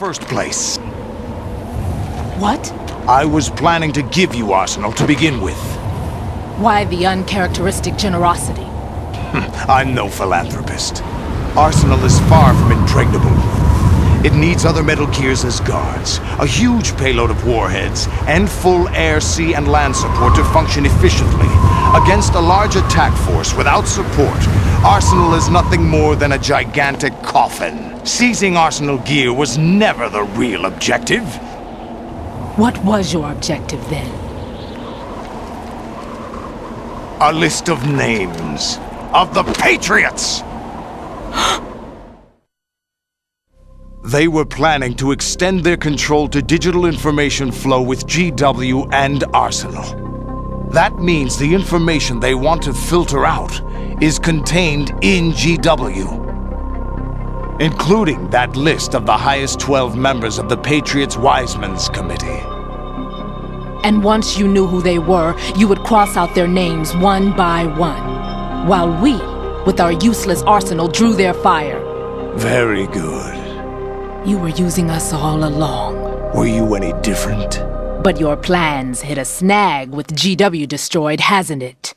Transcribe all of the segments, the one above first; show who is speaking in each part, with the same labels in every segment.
Speaker 1: first place.
Speaker 2: What?
Speaker 1: I was planning to give you Arsenal to begin with.
Speaker 2: Why the uncharacteristic generosity?
Speaker 1: I'm no philanthropist. Arsenal is far from impregnable. It needs other Metal Gears as guards, a huge payload of warheads, and full air, sea, and land support to function efficiently. Against a large attack force without support, Arsenal is nothing more than a gigantic coffin. Seizing Arsenal gear was never the real objective.
Speaker 2: What was your objective then?
Speaker 1: A list of names of the Patriots! They were planning to extend their control to digital information flow with GW and Arsenal. That means the information they want to filter out is contained in GW, including that list of the highest 12 members of the Patriots Wiseman's Committee.
Speaker 2: And once you knew who they were, you would cross out their names one by one, while we, with our useless arsenal, drew their fire.
Speaker 1: Very good.
Speaker 2: You were using us all along.
Speaker 1: Were you any different?
Speaker 2: But your plans hit a snag with GW destroyed, hasn't it?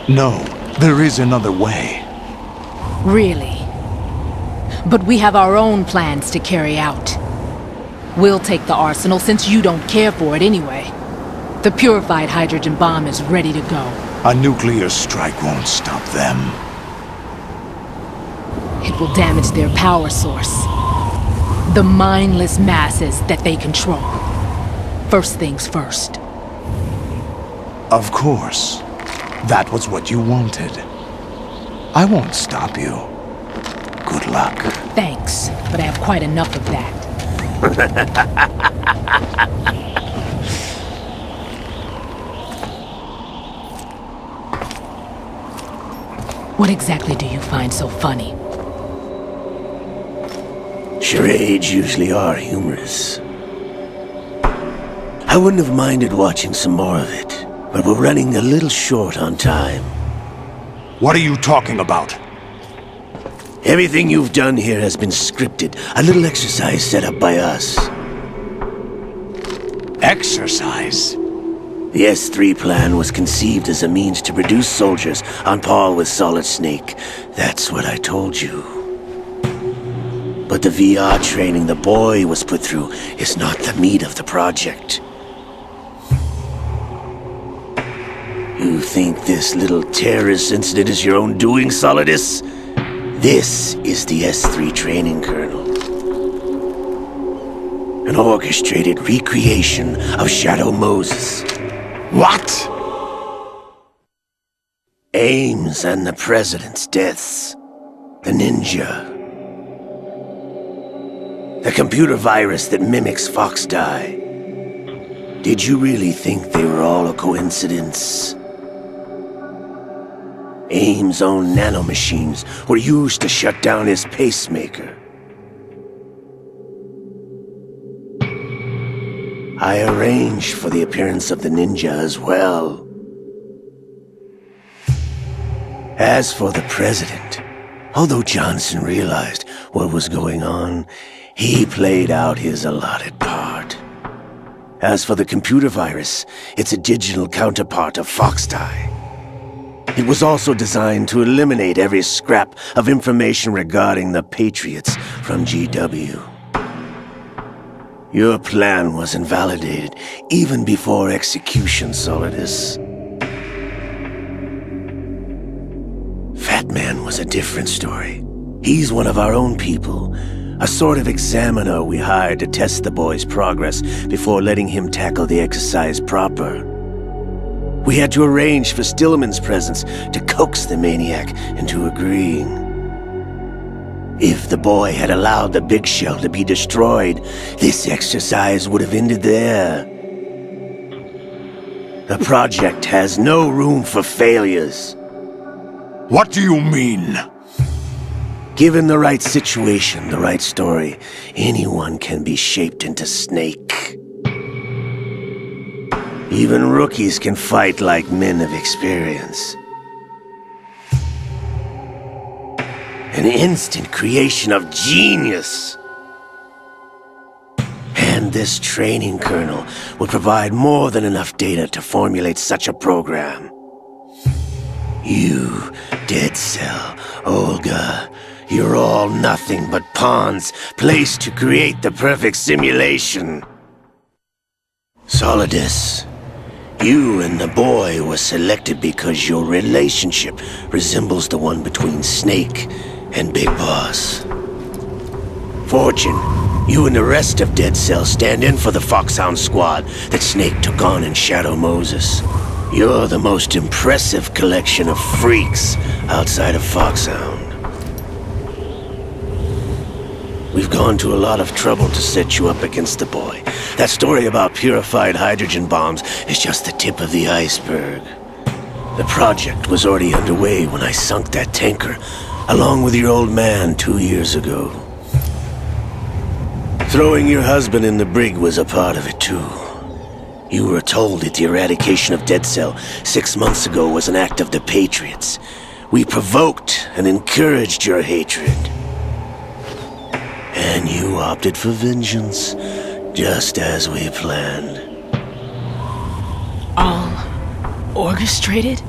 Speaker 1: No, there is another way.
Speaker 2: Really? But we have our own plans to carry out. We'll take the arsenal since you don't care for it anyway. The purified hydrogen bomb is ready to go.
Speaker 1: A nuclear strike won't stop them.
Speaker 2: It will damage their power source. The mindless masses that they control. First things first.
Speaker 1: Of course. That was what you wanted. I won't stop you. Good luck.
Speaker 2: Thanks, but I have quite enough of that. What exactly do you find so funny?
Speaker 3: Charades usually are humorous. I wouldn't have minded watching some more of it, but we're running a little short on time.
Speaker 1: What are you talking about?
Speaker 3: Everything you've done here has been scripted, a little exercise set up by us.
Speaker 1: Exercise?
Speaker 3: The S3 plan was conceived as a means to produce soldiers on par with Solid Snake. That's what I told you. But the VR training the boy was put through is not the meat of the project. You think this little terrorist incident is your own doing, Solidus? This is the S3 training kernel. An orchestrated recreation of Shadow Moses.
Speaker 1: What?
Speaker 3: Ames and the President's deaths. The ninja. The computer virus that mimics Foxdie. Did you really think they were all a coincidence? Ames' own nanomachines were used to shut down his pacemaker. I arranged for the appearance of the ninja as well. As for the President, although Johnson realized what was going on, he played out his allotted part. As for the computer virus, it's a digital counterpart of Foxdie. It was also designed to eliminate every scrap of information regarding the Patriots from GW. Your plan was invalidated even before execution, Solidus. Fat Man was a different story. He's one of our own people, a sort of examiner we hired to test the boy's progress before letting him tackle the exercise proper. We had to arrange for Stillman's presence to coax the maniac into agreeing. If the boy had allowed the big shell to be destroyed, this exercise would have ended there. The project has no room for failures.
Speaker 1: What do you mean?
Speaker 3: Given the right situation, the right story, anyone can be shaped into Snake. Even rookies can fight like men of experience. An instant creation of genius. And this training kernel would provide more than enough data to formulate such a program. You, Dead Cell, Olga, you're all nothing but pawns placed to create the perfect simulation. Solidus, you and the boy were selected because your relationship resembles the one between Snake and Big Boss. Fortune, you and the rest of Dead Cell stand in for the Foxhound squad that Snake took on in Shadow Moses. You're the most impressive collection of freaks outside of Foxhound. We've gone to a lot of trouble to set you up against the boy. That story about purified hydrogen bombs is just the tip of the iceberg. The project was already underway when I sunk that tanker, along with your old man 2 years ago. Throwing your husband in the brig was a part of it too. You were told that the eradication of Dead Cell 6 months ago was an act of the Patriots. We provoked and encouraged your hatred. And you opted for vengeance, just as we planned.
Speaker 2: All orchestrated?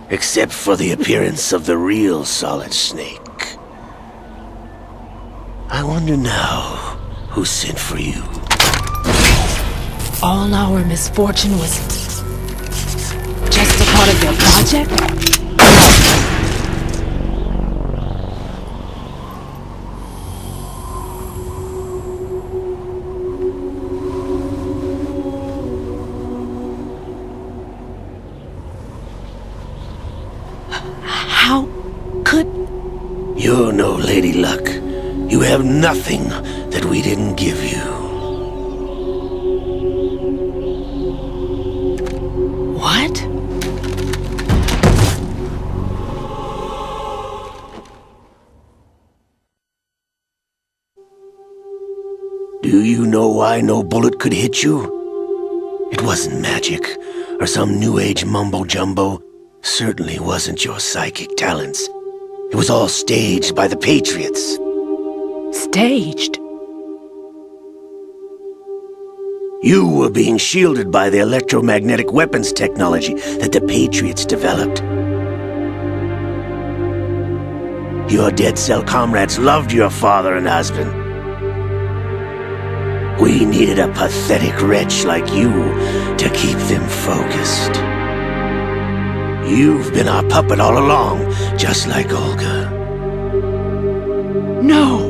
Speaker 3: Except for the appearance of the real Solid Snake. I wonder now who sent for you.
Speaker 2: All our misfortune was just a part of their project? How could...
Speaker 3: You're no Lady Luck. You have nothing that we didn't give you.
Speaker 2: What?
Speaker 3: Do you know why no bullet could hit you? It wasn't magic, or some new age mumbo-jumbo. Certainly wasn't your psychic talents. It was all staged by the Patriots.
Speaker 2: Staged?
Speaker 3: You were being shielded by the electromagnetic weapons technology that the Patriots developed. Your Dead Cell comrades loved your father and husband. We needed a pathetic wretch like you to keep them focused. You've been our puppet all along, just like Olga.
Speaker 2: No!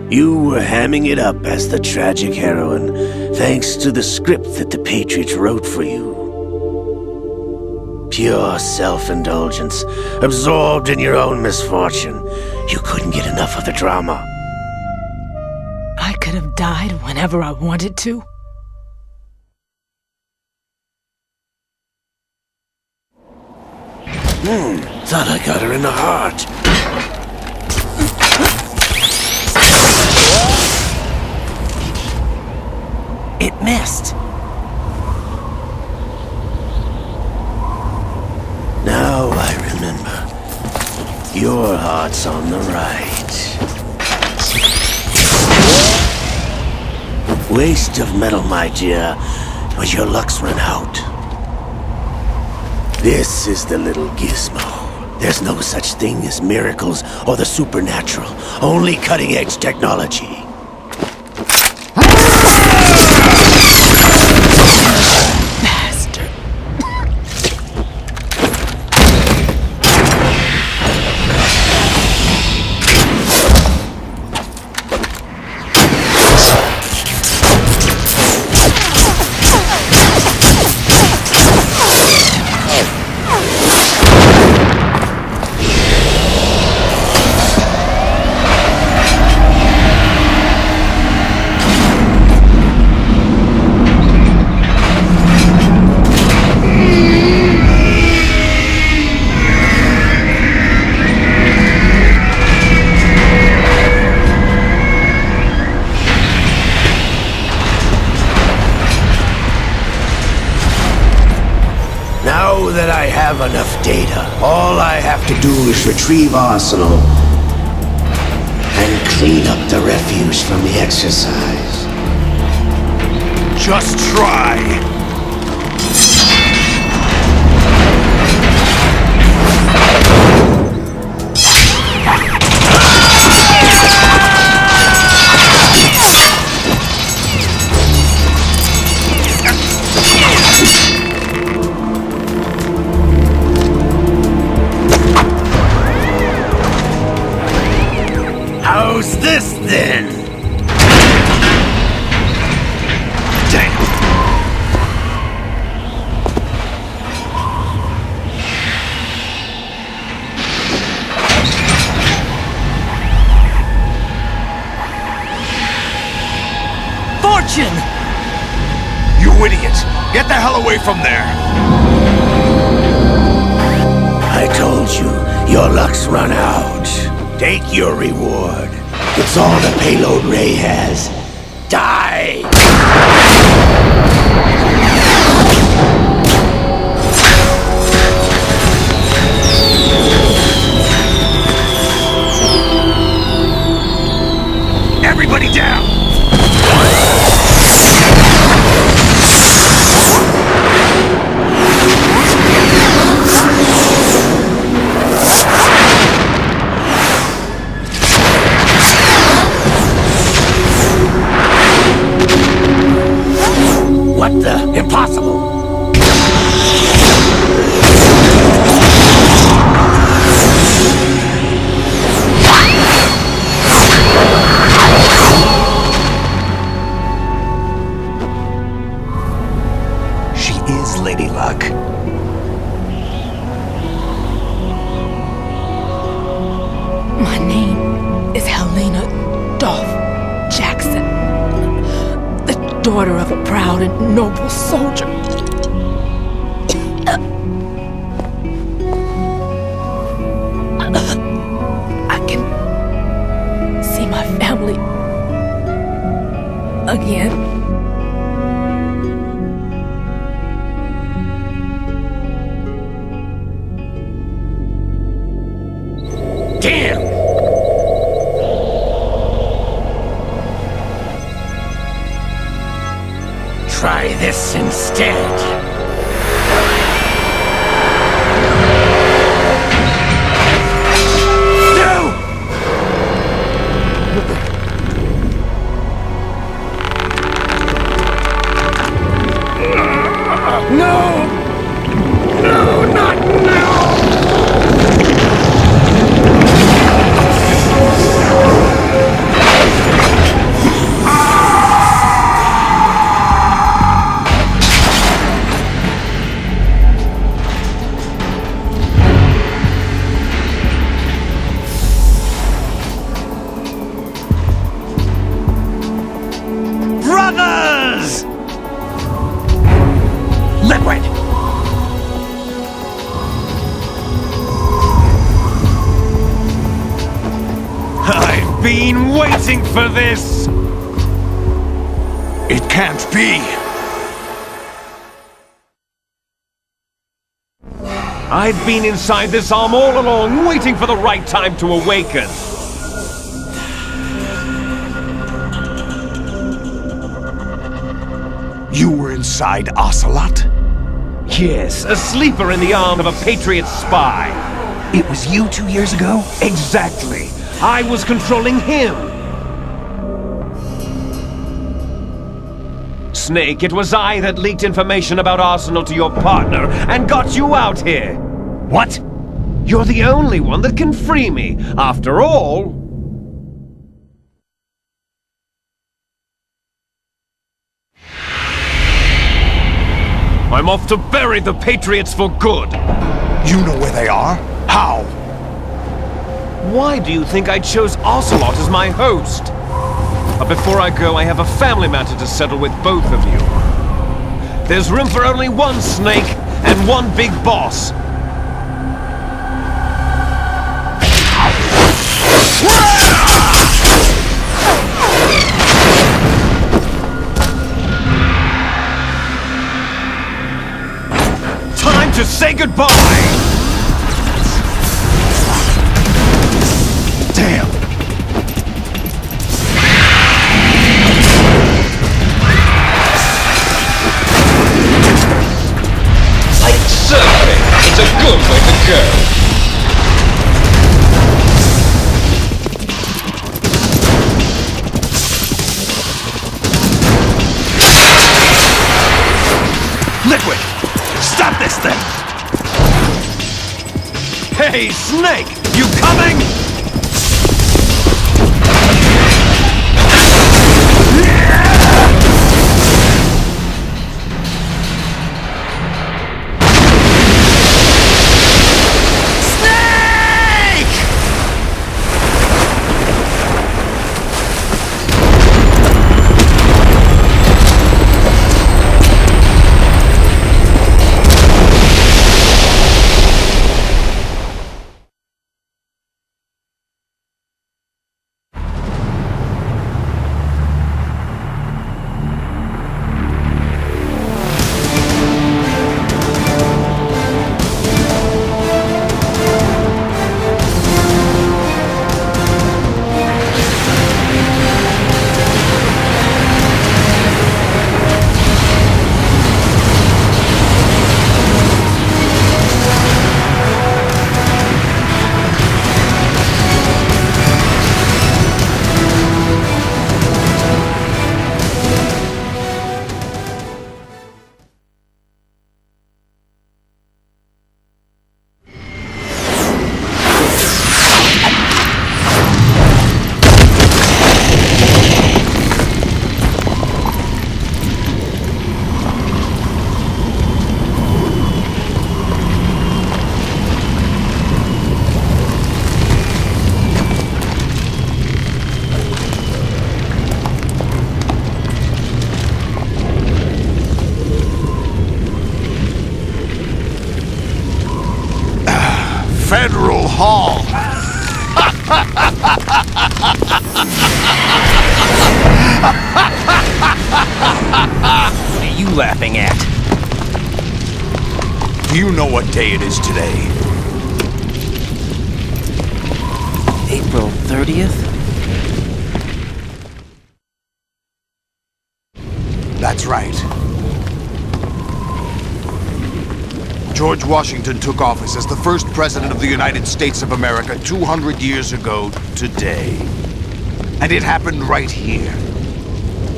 Speaker 3: You were hamming it up as the tragic heroine, thanks to the script that the Patriots wrote for you. Pure self-indulgence, absorbed in your own misfortune. You couldn't get enough of the drama.
Speaker 2: I could have died whenever I wanted to.
Speaker 3: Thought I got her in the heart.
Speaker 2: It missed.
Speaker 3: Now I remember. Your heart's on the right. Waste of metal, my dear, but your luck's run out. This is the little gizmo. There's no such thing as miracles or the supernatural, only cutting-edge technology.
Speaker 2: Bastard.
Speaker 3: to do is retrieve Arsenal and clean up the refuse from the exercise.
Speaker 1: Just try.
Speaker 3: How's this then?
Speaker 1: Damn.
Speaker 2: Fortune!
Speaker 1: You idiot! Get the hell away from there!
Speaker 3: I told you, your luck's run out. Take your reward. It's all the payload Ray has. Die!
Speaker 1: Everybody down!
Speaker 3: What the? Impossible!
Speaker 1: She is Lady Luck.
Speaker 2: My name is Helena Dolph Jackson, the daughter of a proud and noble soldier. I can see my family again.
Speaker 3: Damn! Try this instead.
Speaker 1: Brothers! Liquid! I've been waiting for this! It can't be! I've been inside this arm all along, waiting for the right time to awaken. You were inside Ocelot? Yes, a sleeper in the arm of a Patriot spy. It was you 2 years ago? Exactly. I was controlling him. Snake, it was I that leaked information about Arsenal to your partner and got you out here. What? You're the only one that can free me. After all... I'm off to bury the Patriots for good. You know where they are? How? Why do you think I chose Ocelot as my host? But before I go, I have a family matter to settle with both of you. There's room for only one Snake and one big boss. Time to say goodbye! Hey, Snake! You coming? Federal Hall.
Speaker 4: What are you laughing at?
Speaker 1: Do you know what day it is today?
Speaker 4: April 30th?
Speaker 1: That's right. George Washington took office as the first president of the United States of America 200 years ago today. And it happened right here.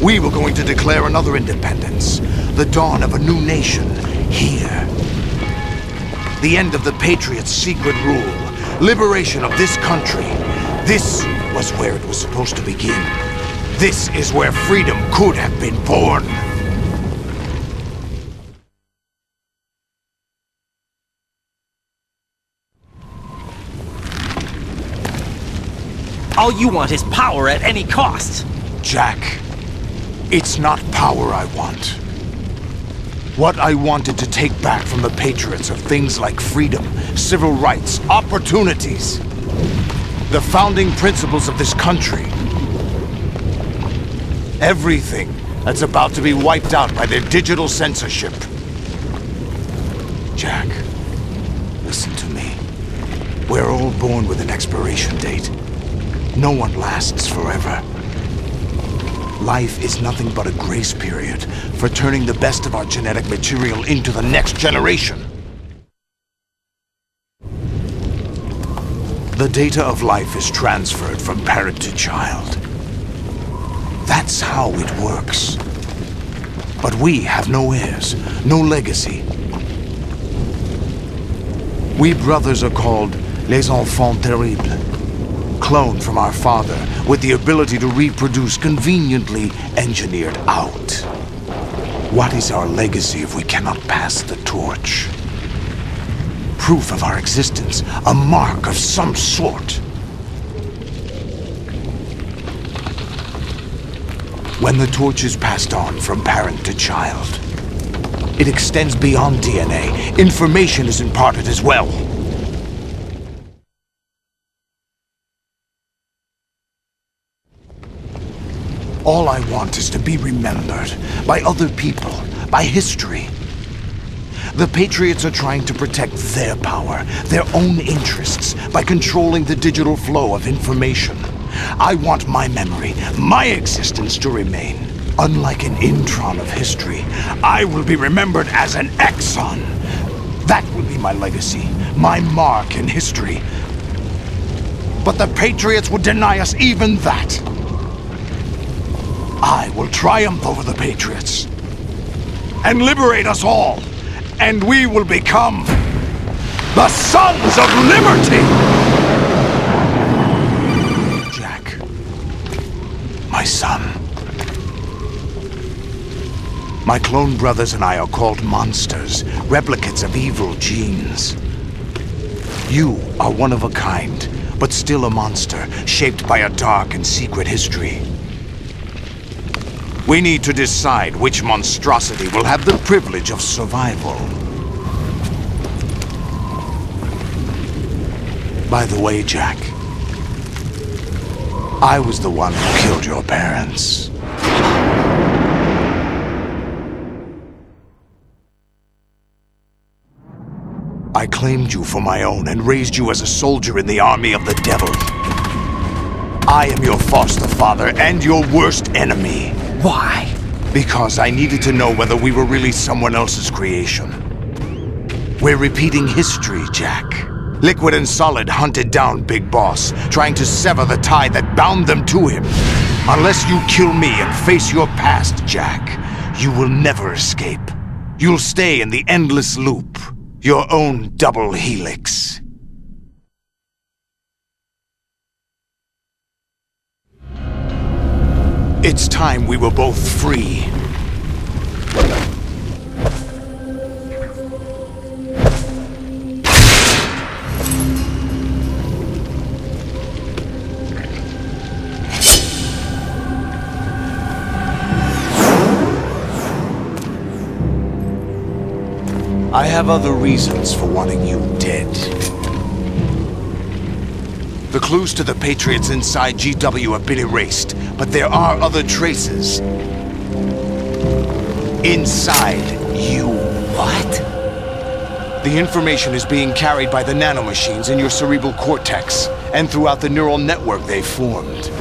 Speaker 1: We were going to declare another independence, the dawn of a new nation, here. The end of the Patriots' secret rule, liberation of this country. This was where it was supposed to begin. This is where freedom could have been born.
Speaker 4: All you want is power at any cost.
Speaker 1: Jack, it's not power I want. What I wanted to take back from the Patriots are things like freedom, civil rights, opportunities. The founding principles of this country. Everything that's about to be wiped out by their digital censorship. Jack, listen to me. We're all born with an expiration date. No one lasts forever. Life is nothing but a grace period for turning the best of our genetic material into the next generation. The data of life is transferred from parent to child. That's how it works. But we have no heirs, no legacy. We brothers are called les enfants terribles. Cloned from our father, with the ability to reproduce conveniently engineered out. What is our legacy if we cannot pass the torch? Proof of our existence, a mark of some sort. When the torch is passed on from parent to child, it extends beyond DNA. Information is imparted as well. All I want is to be remembered by other people, by history. The Patriots are trying to protect their power, their own interests, by controlling the digital flow of information. I want my memory, my existence to remain. Unlike an intron of history, I will be remembered as an exon. That will be my legacy, my mark in history. But the Patriots would deny us even that. I will triumph over the Patriots and liberate us all, and we will become The Sons of Liberty! Jack. My son. My clone brothers and I are called monsters, replicates of evil genes. You are one of a kind, but still a monster, shaped by a dark and secret history. We need to decide which monstrosity will have the privilege of survival. By the way, Jack, I was the one who killed your parents. I claimed you for my own and raised you as a soldier in the army of the devil. I am your foster father and your worst enemy.
Speaker 4: Why?
Speaker 1: Because I needed to know whether we were really someone else's creation. We're repeating history, Jack. Liquid and Solid hunted down Big Boss, trying to sever the tie that bound them to him. Unless you kill me and face your past, Jack, you will never escape. You'll stay in the endless loop. Your own double helix. It's time we were both free. I have other reasons for wanting you dead. The clues to the Patriots inside GW have been erased, but there are other traces. Inside you.
Speaker 4: What?
Speaker 1: The information is being carried by the nanomachines in your cerebral cortex, and throughout the neural network they formed.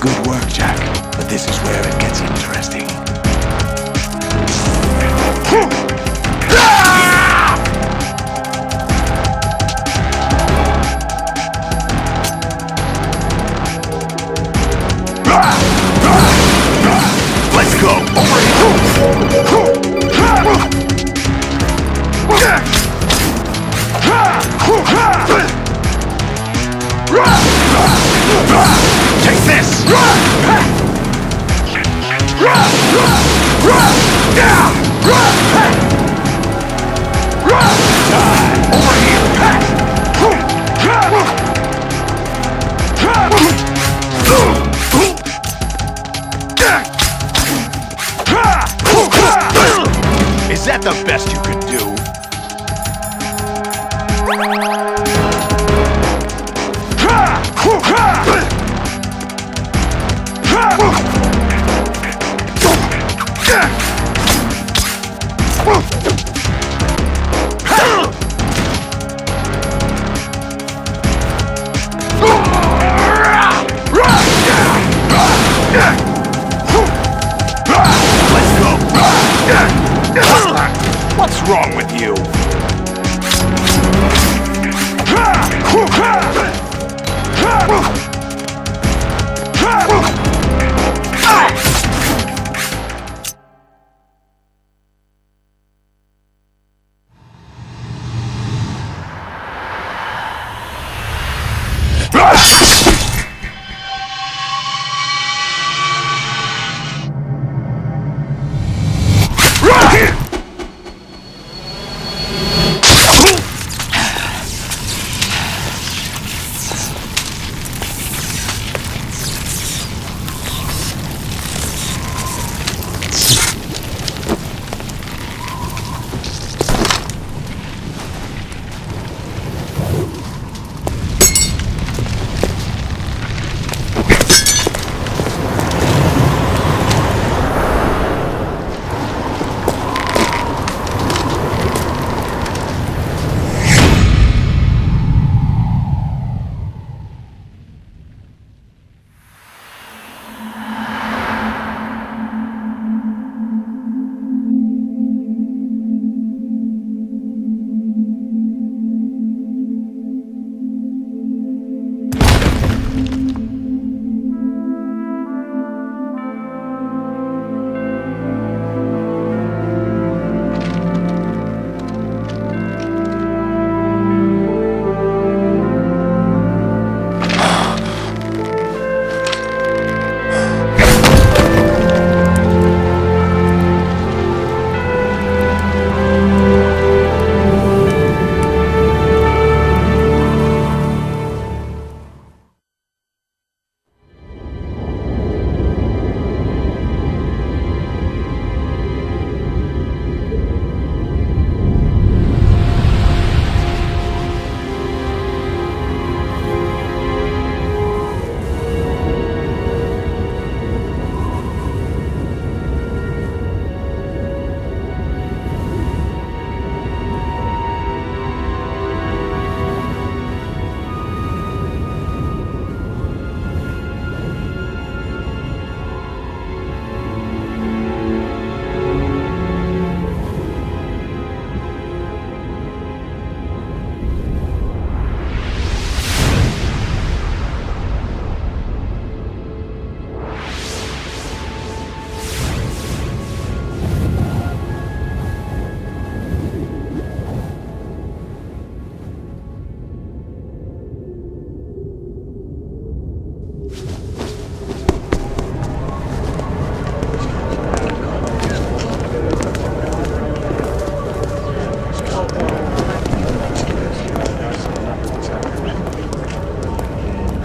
Speaker 1: Good work, Jack, but this is where it gets interesting. Let's go! Over Take this! Over here! Is that the best you could do? Let's go! What's wrong with you?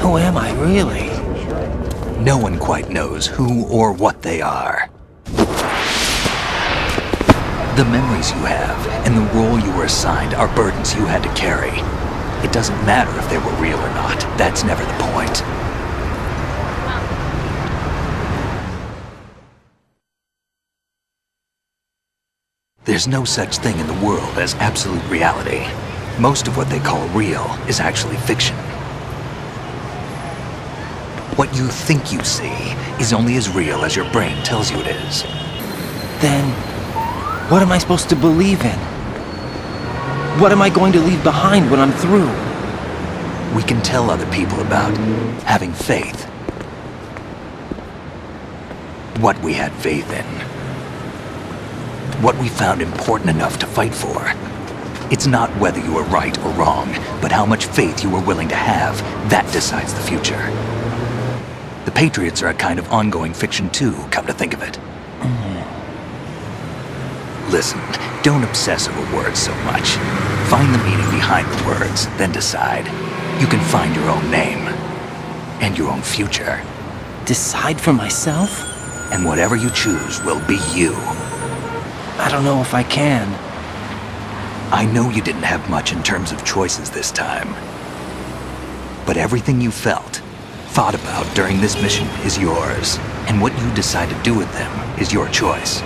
Speaker 5: Who am I, really?
Speaker 6: No one quite knows who or what they are. The memories you have and the role you were assigned are burdens you had to carry. It doesn't matter if they were real or not. That's never the point. There's no such thing in the world as absolute reality. Most of what they call real is actually fiction. What you think you see is only as real as your brain tells you it is.
Speaker 5: Then, what am I supposed to believe in? What am I going to leave behind when I'm through?
Speaker 6: We can tell other people about having faith. What we had faith in. What we found important enough to fight for. It's not whether you were right or wrong, but how much faith you were willing to have. That decides the future. The Patriots are a kind of ongoing fiction too, come to think of it. Listen, don't obsess over words so much. Find the meaning behind the words, then decide. You can find your own name. And your own future.
Speaker 5: Decide for myself?
Speaker 6: And whatever you choose will be you.
Speaker 5: I don't know if I can.
Speaker 6: I know you didn't have much in terms of choices this time. But everything you felt, thought about during this mission is yours. And what you decide to do with them is your choice.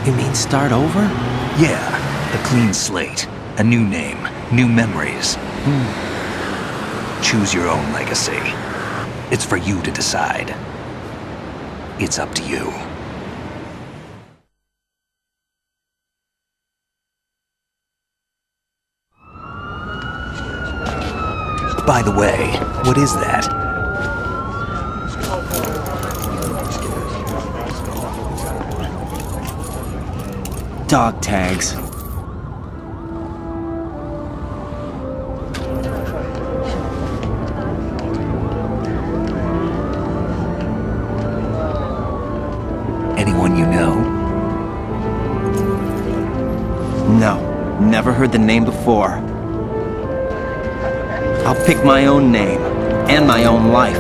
Speaker 5: You mean start over?
Speaker 6: Yeah, a clean slate, a new name, new memories. Choose your own legacy. It's for you to decide. It's up to you. By the way, what is that?
Speaker 5: Dog tags.
Speaker 6: Anyone you know?
Speaker 5: No, never heard the name before. I'll pick my own name, and my own life.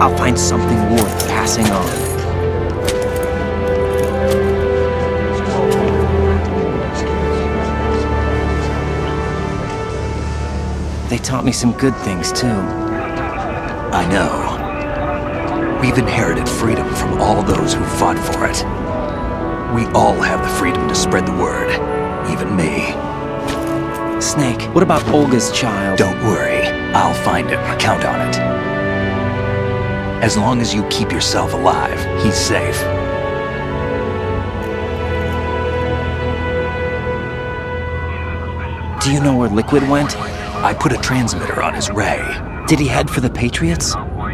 Speaker 5: I'll find something worth passing on. They taught me some good things, too.
Speaker 6: I know. We've inherited freedom from all those who fought for it. We all have the freedom to spread the word, even me.
Speaker 5: Snake, what about Olga's child?
Speaker 6: Don't worry, I'll find him, count on it. As long as you keep yourself alive, he's safe.
Speaker 5: Do you know where Liquid went?
Speaker 6: I put a transmitter on his ray.
Speaker 5: Did he head for the Patriots?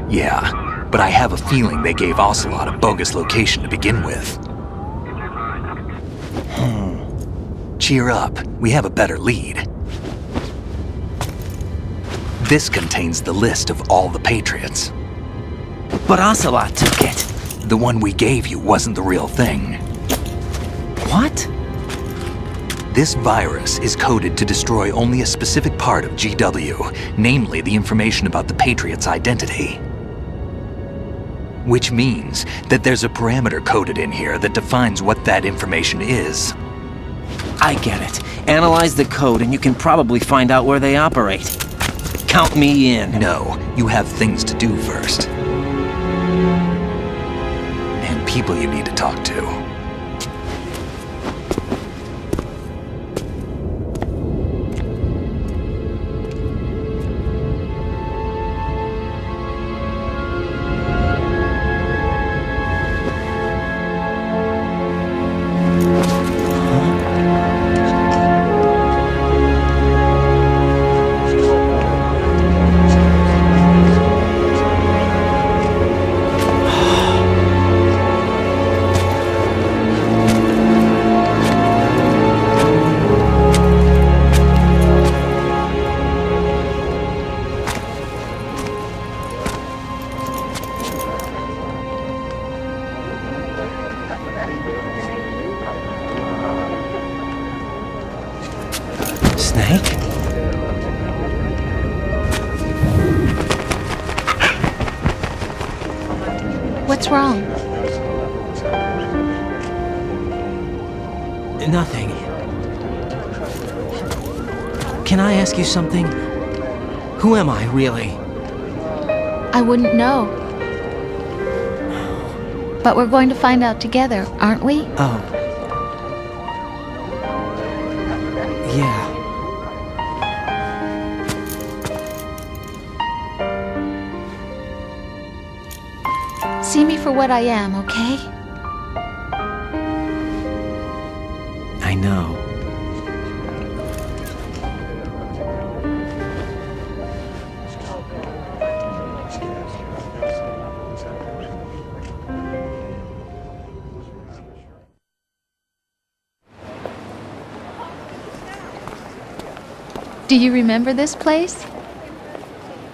Speaker 6: Yeah, but I have a feeling they gave Ocelot a bogus location to begin with. Cheer up, we have a better lead. This contains the list of all the Patriots.
Speaker 5: But Ocelot took it.
Speaker 6: The one we gave you wasn't the real thing.
Speaker 5: What?
Speaker 6: This virus is coded to destroy only a specific part of GW, namely the information about the Patriots' identity. Which means that there's a parameter coded in here that defines what that information is.
Speaker 5: I get it. Analyze the code and you can probably find out where they operate. Count me in.
Speaker 6: No, you have things to do first. And people you need to talk to.
Speaker 7: wrong?
Speaker 5: Nothing. Can I ask you something? Who am I, really?
Speaker 7: I wouldn't know. But we're going to find out together, aren't we?
Speaker 5: Oh. Yeah.
Speaker 7: See me for what I am, okay?
Speaker 5: I know.
Speaker 7: Do you remember this place?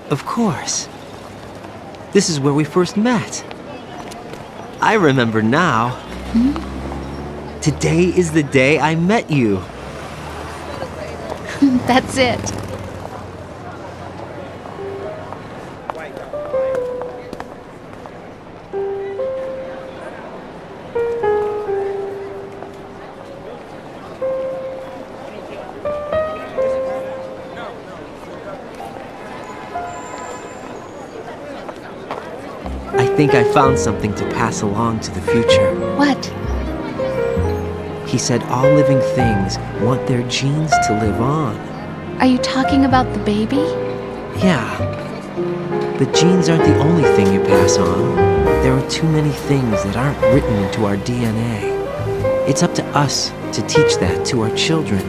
Speaker 5: Of course. This is where we first met. I remember now. Today is the day I met you.
Speaker 7: That's it.
Speaker 5: I think I found something to pass along to the future.
Speaker 7: What?
Speaker 5: He said all living things want their genes to live on.
Speaker 7: Are you talking about the baby?
Speaker 5: Yeah. But genes aren't the only thing you pass on. There are too many things that aren't written into our DNA. It's up to us to teach that to our children.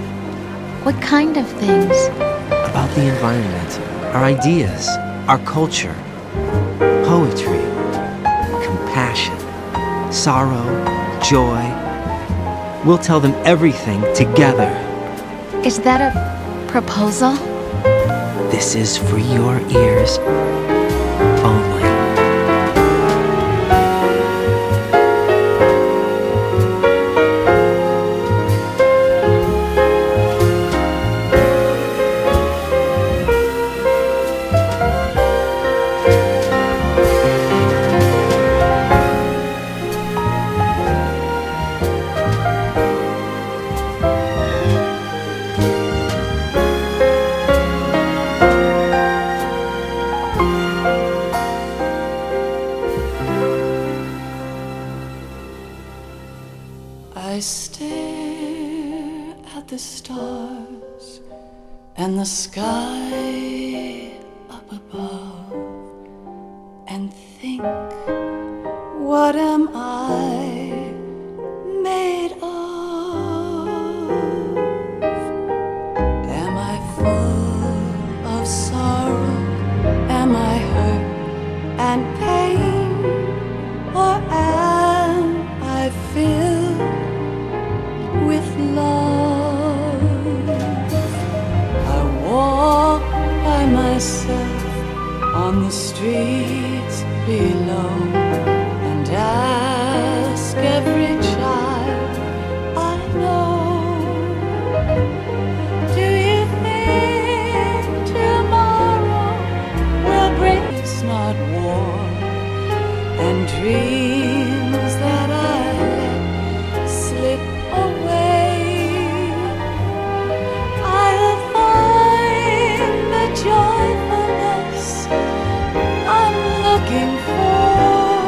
Speaker 7: What kind of things?
Speaker 5: About the environment, our ideas, our culture, poetry, compassion, sorrow, joy. We'll tell them everything together.
Speaker 7: Is that a proposal?
Speaker 5: This is for your ears only.
Speaker 8: I stare at the stars and the sky up above and think, what am I made of? Am I full of sorrow? Am I hurt and pain? Or am I filled with love? I walk by myself on the streets below and ask every child I know, do you think tomorrow will bring us not war and dreams that I let slip away? I'll find the joyfulness I'm looking for.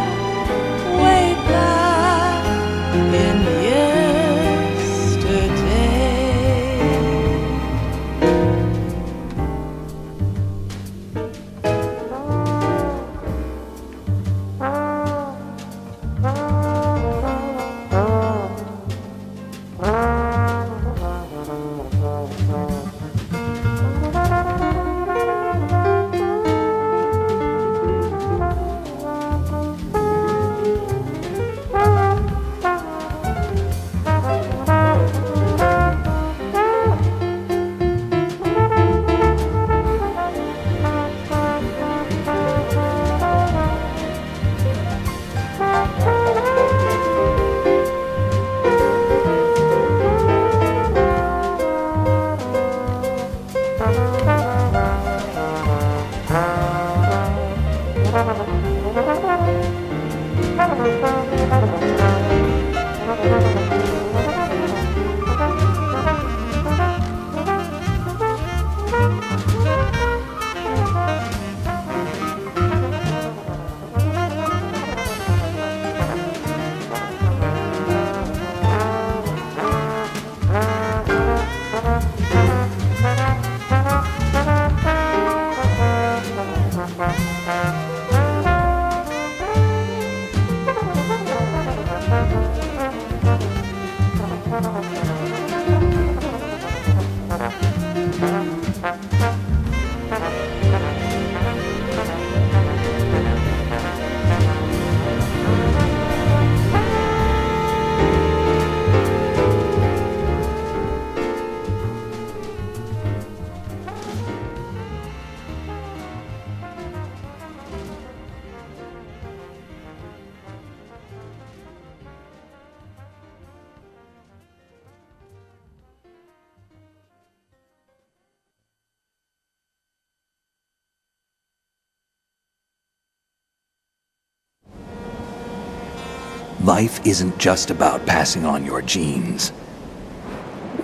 Speaker 6: Life isn't just about passing on your genes.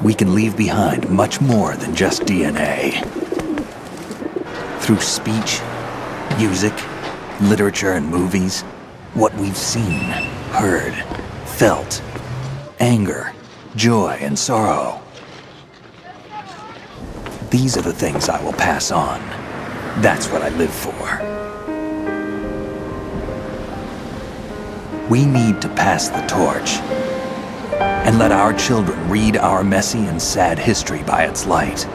Speaker 6: We can leave behind much more than just DNA. Through speech, music, literature, and movies, what we've seen, heard, felt, anger, joy, and sorrow. These are the things I will pass on. That's what I live for. We need to pass the torch and let our children read our messy and sad history by its light.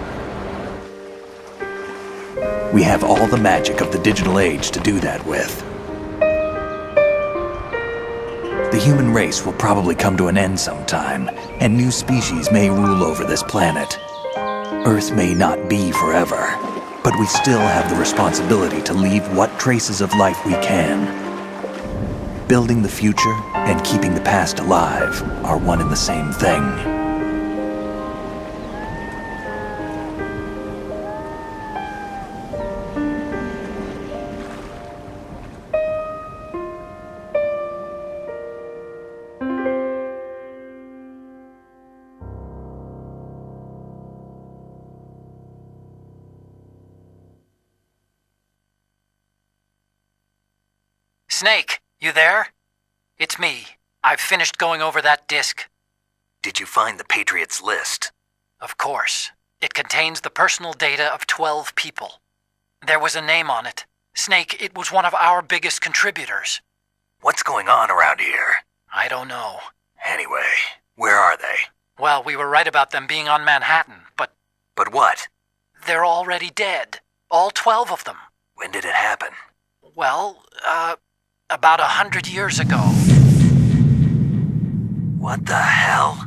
Speaker 6: We have all the magic of the digital age to do that with. The human race will probably come to an end sometime, and new species may rule over this planet. Earth may not be forever, but we still have the responsibility to leave what traces of life we can. Building the future and keeping the past alive are one and the same thing.
Speaker 9: Snake, you there? It's me. I've finished going over that disk.
Speaker 6: Did you find the Patriots list?
Speaker 9: Of course. It contains the personal data of 12 people. There was a name on it. Snake, it was one of our biggest contributors.
Speaker 6: What's going on around here?
Speaker 9: I don't know.
Speaker 6: Anyway, where are they?
Speaker 9: Well, we were right about them being on Manhattan, but...
Speaker 6: But what?
Speaker 9: They're already dead. All 12 of them.
Speaker 6: When did it happen?
Speaker 9: Well, about 100 years ago.
Speaker 6: What the hell?